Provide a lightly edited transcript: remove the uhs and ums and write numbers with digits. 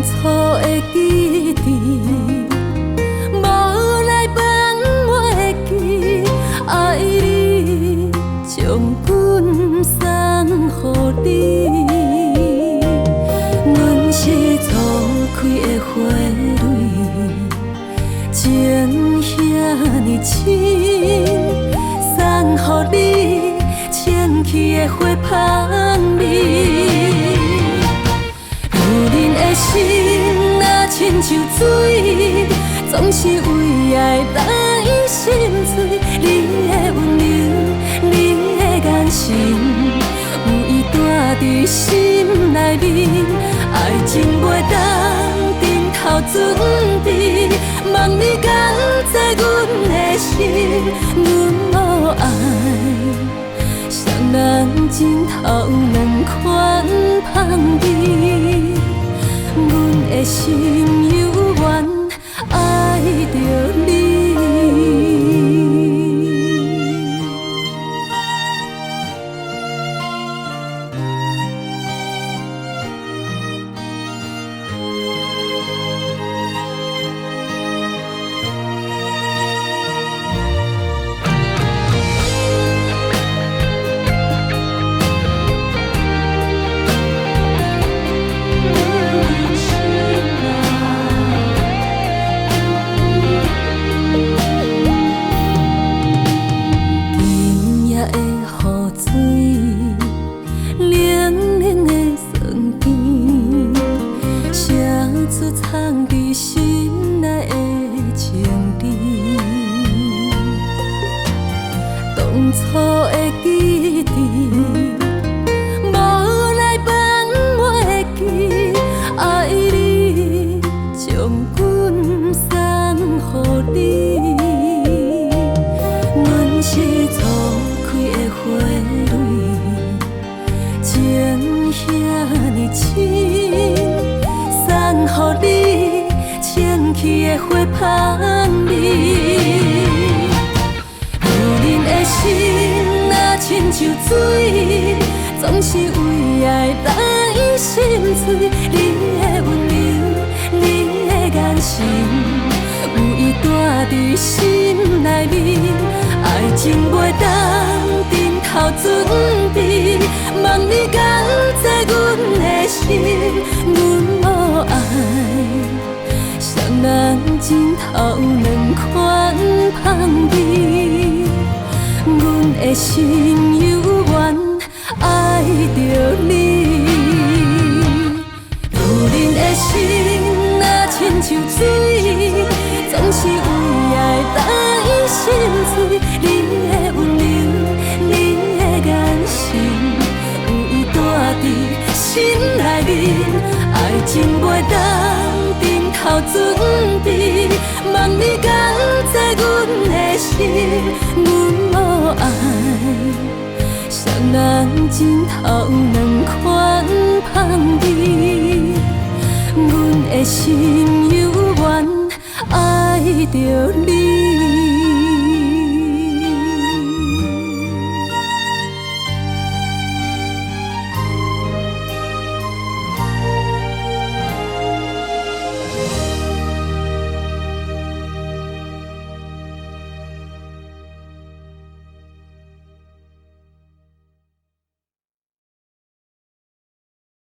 初的记忆，无来放袂记，爱你将阮送予你。阮是初开的花蕊，情遐尼深，送予你清气的花香味。女人的心若亲像水，总是为爱来心碎。你的温柔，你的眼神，有伊住伫心内面。爱情袂当顶头准备，望你敢知阮的心，阮无爱。双人枕头两款香味，阮的心犹原爱着你。藏伫心内的情理，当初的记忆，无来放袂记，爱你将阮送予你。阮是初开的花蕊，情遐尼深。送予你清气的花香味。女人的心若亲像水，总是为爱来心碎。你的温柔，你的眼神，有伊住伫心内面。爱情袂当顶头准备，望你敢知阮的心，阮无爱。双人枕头两款香味，阮的心犹原爱着你。女人的心若亲像水，总是为爱来心碎。你的温柔，你的眼神，有伊住伫心内面。爱情袂当顶头准备，望你敢知阮的心，阮无爱。双人枕头两款香味，阮的心犹原爱着你。